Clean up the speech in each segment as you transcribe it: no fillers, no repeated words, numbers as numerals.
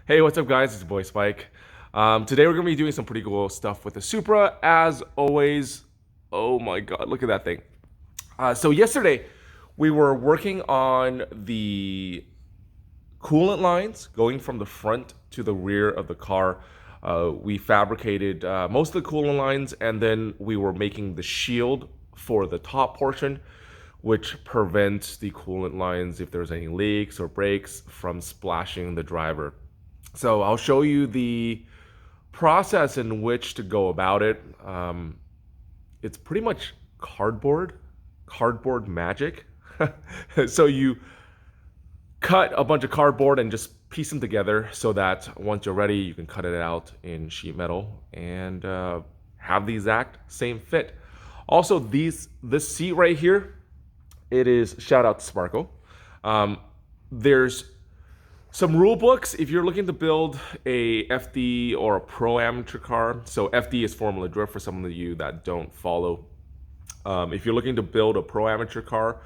Hey, what's up, guys? It's your boy Spike. Today we're gonna be doing some pretty cool stuff with the Supra, as always. Oh my God, look at that thing. So yesterday we were working on the coolant lines going from the front to the rear of the car. We fabricated most of the coolant lines, and then we were making the shield for the top portion, which prevents the coolant lines, if there's any leaks or breaks, from splashing the driver. So I'll show you the process in which to go about it. It's pretty much cardboard magic. So you cut a bunch of cardboard and just piece them together so that once you're ready, you can cut it out in sheet metal and have the exact same fit. Also, this seat right here, it is, shout out to Sparco. There's some rule books if you're looking to build a FD or a pro amateur car. So FD is Formula Drift for some of you that don't follow. If you're looking to build a pro amateur car,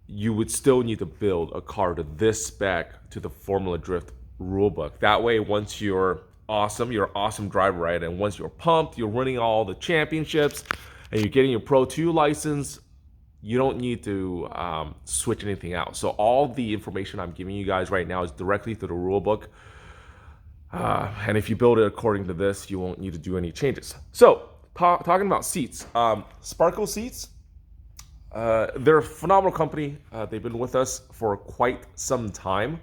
you would still need to build a car to this spec to the Formula Drift rule book. That way, once you're an awesome driver, right? And once you're pumped, you're winning all the championships, and you're getting your Pro 2 license, you don't need to switch anything out. So all the information I'm giving you guys right now is directly through the rule book. And if you build it according to this, you won't need to do any changes. So talking about seats, Sparco seats, they're a phenomenal company. They've been with us for quite some time.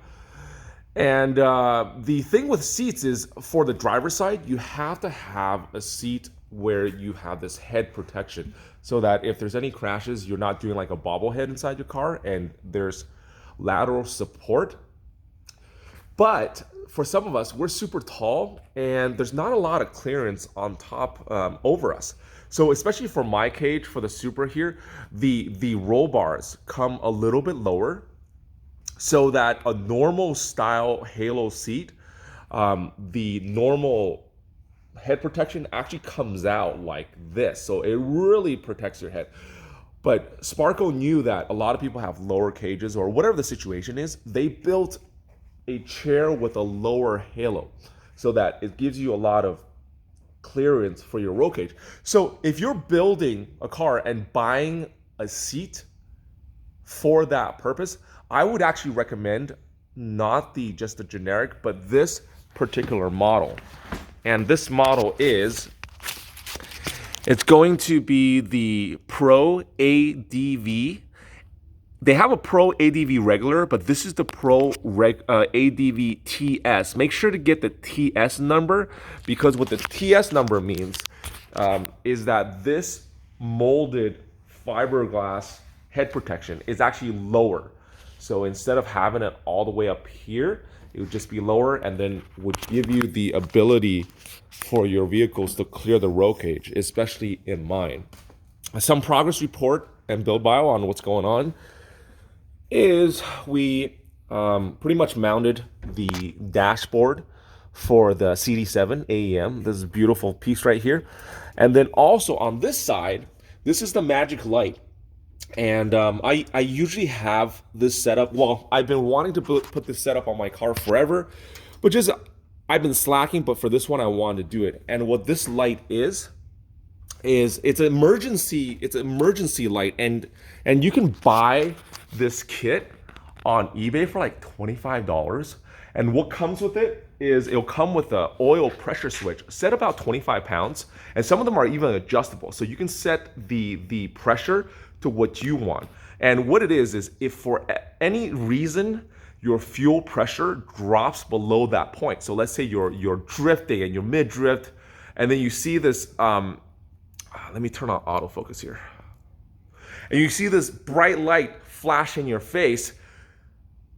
And the thing with seats is, for the driver's side, you have to have a seat where you have this head protection so that if there's any crashes, you're not doing like a bobblehead inside your car, and there's lateral support. But for some of us, we're super tall and there's not a lot of clearance on top over us. So especially for my cage, for the Supra here, the roll bars come a little bit lower so that a normal style halo seat, the normal head protection actually comes out like this. So it really protects your head. But Sparco knew that a lot of people have lower cages, or whatever the situation is. They built a chair with a lower halo so that it gives you a lot of clearance for your roll cage. So if you're building a car and buying a seat for that purpose, I would actually recommend not just the generic, but this particular model. And this model it's going to be the Pro ADV. They have a Pro ADV regular, but this is the Pro ADV TS. Make sure to get the TS number, because what the TS number means is that this molded fiberglass head protection is actually lower. So instead of having it all the way up here, it would just be lower, and then would give you the ability for your vehicles to clear the roll cage, especially in mine. Some progress report and build bio on what's going on is we pretty much mounted the dashboard for the CD7 AEM. This is a beautiful piece right here. And then also on this side, this is the magic light. And I usually have this setup. Well, I've been wanting to put this setup on my car forever, but just I've been slacking. But for this one, I wanted to do it. And what this light is it's an emergency light, and you can buy this kit on eBay for like $25. And what comes with it is it'll come with an oil pressure switch set about 25 pounds, and some of them are even adjustable, so you can set the pressure to what you want. And what it is if for any reason your fuel pressure drops below that point, so let's say you're drifting and you're mid drift, and then you see this let me turn on autofocus here, and you see this bright light flash in your face.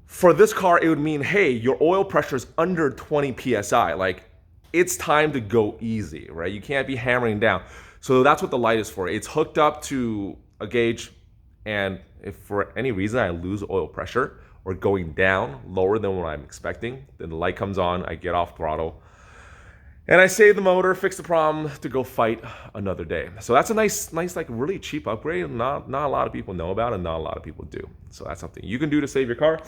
For this car, it would mean, hey, your oil pressure is under 20 psi. Like, it's time to go easy, right? You can't be hammering down. So that's what the light is for. It's hooked up to a gauge, and if for any reason I lose oil pressure or going down lower than what I'm expecting, then the light comes on, I get off throttle, and I save the motor, fix the problem to go fight another day. So that's a nice, like really cheap upgrade. Not a lot of people know about, and not a lot of people do. So that's something you can do to save your car.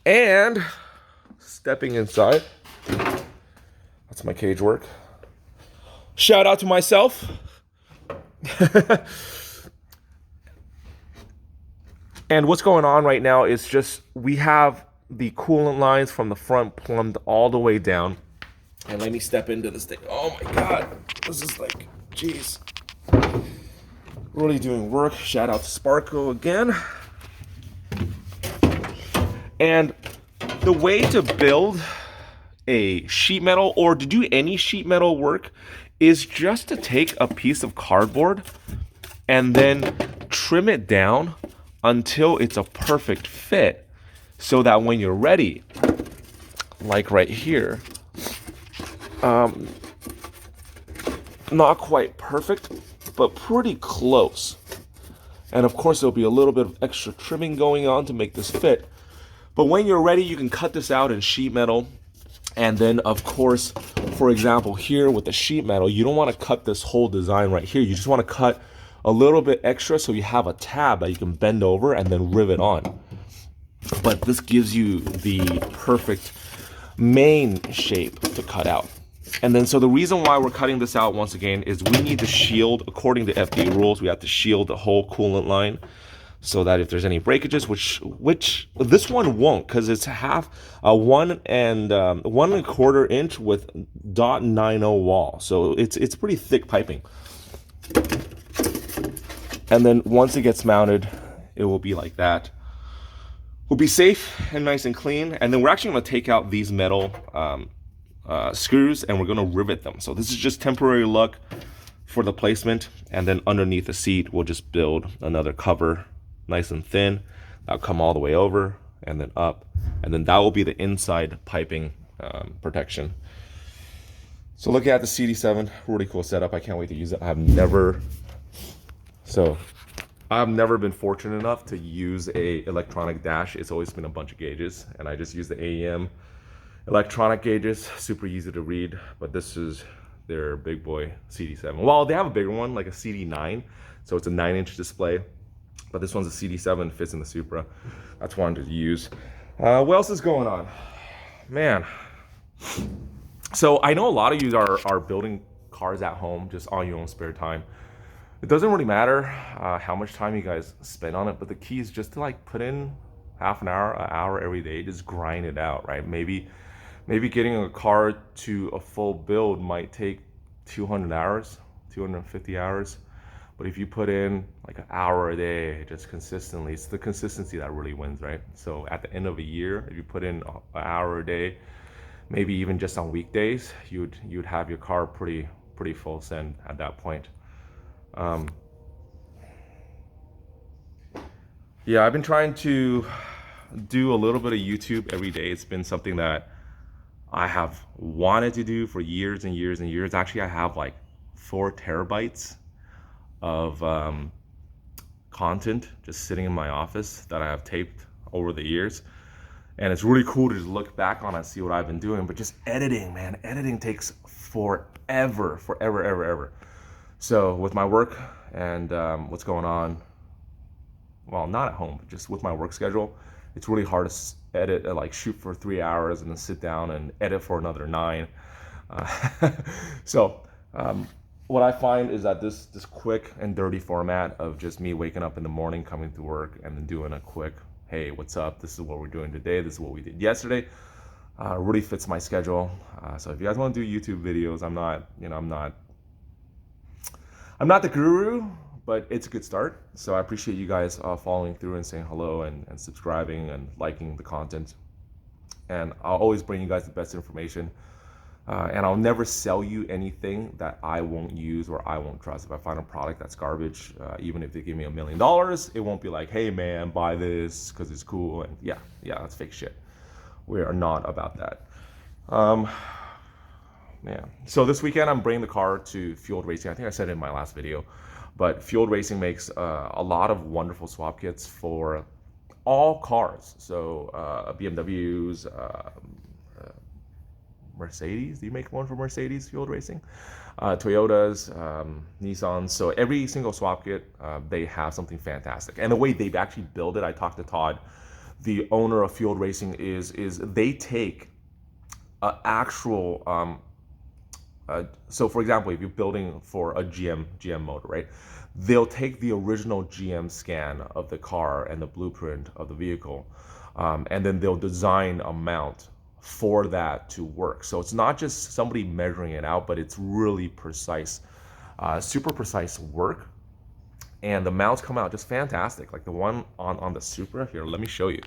And stepping inside, that's my cage work. Shout out to myself. And what's going on right now is just we have the coolant lines from the front plumbed all the way down. And let me step into this thing. Oh my God. This is like, jeez. Really doing work. Shout out to Sparco again. And the way to build a sheet metal or to do any sheet metal work is just to take a piece of cardboard and then trim it down until it's a perfect fit, so that when you're ready, like right here, not quite perfect, but pretty close. And of course, there'll be a little bit of extra trimming going on to make this fit. But when you're ready, you can cut this out in sheet metal. And then, of course, for example, here with the sheet metal, you don't want to cut this whole design right here. You just want to cut a little bit extra so you have a tab that you can bend over and then rivet on. But this gives you the perfect main shape to cut out. And then so the reason why we're cutting this out once again is we need to shield, according to FDA rules, we have to shield the whole coolant line so that if there's any breakages, which this one won't, because it's half a 1.25 inch with .90 wall. So it's pretty thick piping. And then once it gets mounted, it will be like that. We'll be safe and nice and clean. And then we're actually going to take out these metal screws and we're going to rivet them. So this is just temporary look for the placement. And then underneath the seat, we'll just build another cover, nice and thin. That'll come all the way over and then up. And then that will be the inside piping protection. So looking at the CD7, really cool setup. I can't wait to use it. I've never been fortunate enough to use a electronic dash. It's always been a bunch of gauges, and I just use the AEM electronic gauges. Super easy to read, but this is their big boy CD7. Well, they have a bigger one, like a CD9, so it's a 9-inch display, but this one's a CD7, fits in the Supra. That's one to use. What else is going on? Man. So I know a lot of you are building cars at home, just on your own spare time. It doesn't really matter how much time you guys spend on it, but the key is just to like put in half an hour every day, just grind it out, right? Maybe getting a car to a full build might take 200 hours, 250 hours. But if you put in like an hour a day, just consistently, it's the consistency that really wins, right? So at the end of a year, if you put in an hour a day, maybe even just on weekdays, you'd have your car pretty full send at that point. Yeah, I've been trying to do a little bit of YouTube every day. It's been something that I have wanted to do for years and years and years. Actually, I have like 4 terabytes of content just sitting in my office that I have taped over the years. And it's really cool to just look back on and see what I've been doing. But just editing, man, editing takes forever. So with my work and what's going on, well, not at home, but just with my work schedule, it's really hard to edit, like shoot for 3 hours and then sit down and edit for another 9. So what I find is that this quick and dirty format of just me waking up in the morning, coming to work, and then doing a quick, hey, what's up? This is what we're doing today. This is what we did yesterday. Really fits my schedule. So if you guys want to do YouTube videos, I'm not the guru, but it's a good start. So I appreciate you guys following through and saying hello and subscribing and liking the content. And I'll always bring you guys the best information. And I'll never sell you anything that I won't use or I won't trust. If I find a product that's garbage, even if they give me $1 million, it won't be like, hey man, buy this because it's cool. And yeah, that's fake shit. We are not about that. Yeah. So this weekend I'm bringing the car to Fueled Racing. I think I said it in my last video, but Fueled Racing makes a lot of wonderful swap kits for all cars. So BMWs, Mercedes. Do you make one for Mercedes Fueled Racing? Toyotas, Nissans. So every single swap kit, they have something fantastic. And the way they've actually built it, I talked to Todd, the owner of Field Racing is they take actual so for example, if you're building for a GM motor, right, they'll take the original GM scan of the car and the blueprint of the vehicle, and then they'll design a mount for that to work. So it's not just somebody measuring it out, but it's really precise, super precise work. And the mounts come out just fantastic. Like the one on the Supra here, let me show you.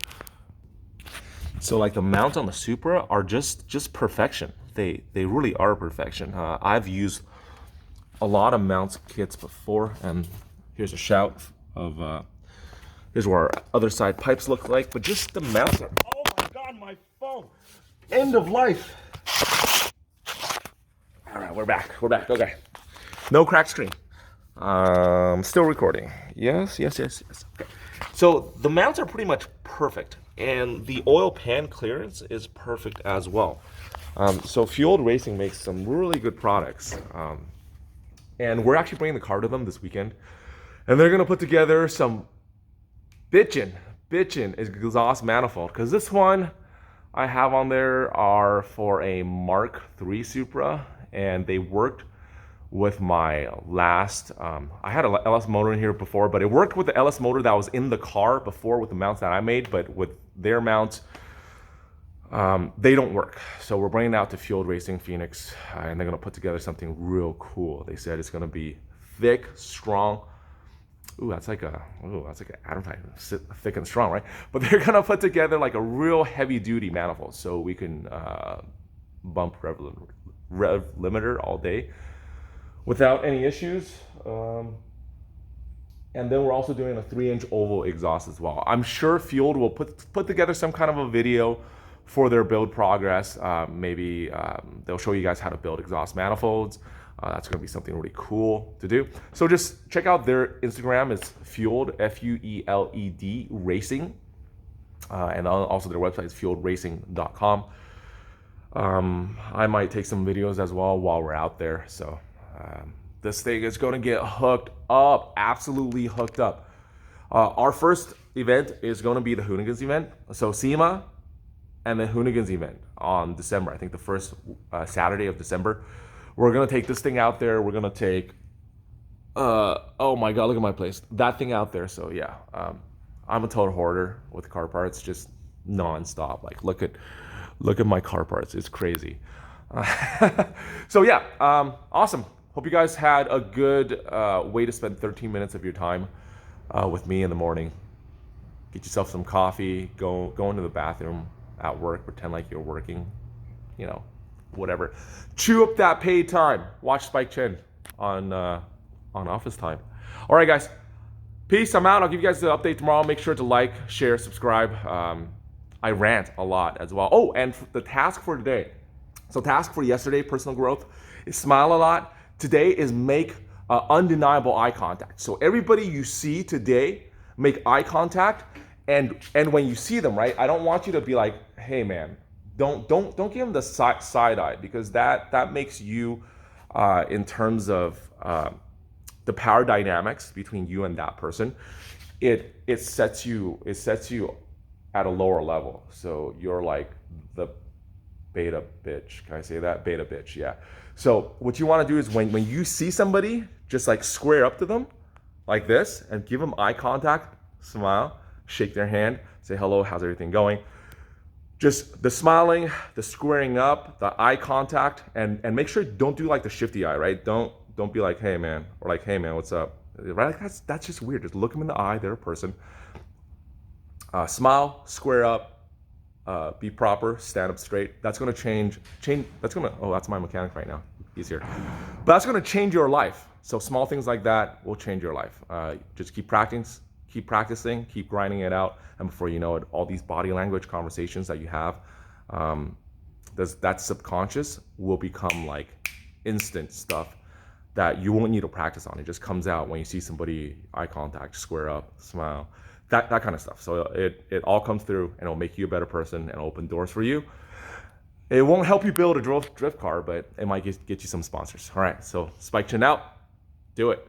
So like the mounts on the Supra are just perfection. They really are perfection. I've used a lot of mounts kits before, and here's a shout of here's what our other side pipes look like. But just the mounts are, oh my god, my phone, end of life. All right, we're back. Okay, no cracked screen. Still recording. Yes. Okay. So the mounts are pretty much perfect, and the oil pan clearance is perfect as well. So Field Racing makes some really good products, and we're actually bringing the car to them this weekend, and they're gonna put together some bitchin' exhaust manifold, because this one I have on there are for a Mark III Supra, and they worked with my last, I had a LS motor in here before, but it worked with the LS motor that was in the car before with the mounts that I made, but with their mounts, they don't work. So we're bringing it out to Field Racing Phoenix, and they're gonna put together something real cool. They said it's gonna be thick, strong. Ooh, that's like an advertisement, thick and strong, right? But they're gonna put together like a real heavy duty manifold, so we can bump rev limiter all day without any issues. And then we're also doing a 3-inch oval exhaust as well. I'm sure Field will put together some kind of a video for their build progress. Maybe they'll show you guys how to build exhaust manifolds. That's gonna be something really cool to do. So just check out their Instagram. It's Fueled, F-U-E-L-E-D Racing. And also their website is fueledracing.com. I might take some videos as well while we're out there. So this thing is gonna get hooked up, absolutely hooked up. Our first event is gonna be the Hoonigans event. So SEMA and the Hoonigans event on December. I think the first Saturday of December. We're gonna take this thing out there. We're gonna take, oh my God, look at my place. That thing out there, so yeah. I'm a total hoarder with car parts, just nonstop. Like look at my car parts, it's crazy. So yeah, awesome. Hope you guys had a good way to spend 13 minutes of your time with me in the morning. Get yourself some coffee, go into the bathroom at work, pretend like you're working, you know, whatever. Chew up that paid time. Watch Spike Chen on office time. All right, guys. Peace. I'm out. I'll give you guys the update tomorrow. Make sure to like, share, subscribe. I rant a lot as well. Oh, and the task for today. So task for yesterday, personal growth, is smile a lot. Today is make undeniable eye contact. So everybody you see today, make eye contact. And when you see them, right, I don't want you to be like, hey man, don't give them the side eye, because that makes you, in terms of the power dynamics between you and that person, it sets you at a lower level. So you're like the beta bitch. Can I say that? Beta bitch, yeah. So what you want to do is when you see somebody, just like square up to them like this and give them eye contact, smile, shake their hand, say hello, how's everything going? Just the smiling, the squaring up, the eye contact, and make sure don't do like the shifty eye, right? Don't be like, hey man, or like, hey man, what's up? Right? That's just weird. Just look them in the eye, they're a person. Smile, square up, be proper, stand up straight. That's gonna change, oh, that's my mechanic right now, he's here. But that's gonna change your life. So small things like that will change your life. Just keep practicing, keep grinding it out, and before you know it, all these body language conversations that you have, that subconscious will become like instant stuff that you won't need to practice on. It just comes out when you see somebody, eye contact, square up, smile, that kind of stuff. So it all comes through, and it'll make you a better person and open doors for you. It won't help you build a drift car, but it might get you some sponsors. All right, so Spike Chin out. Do it.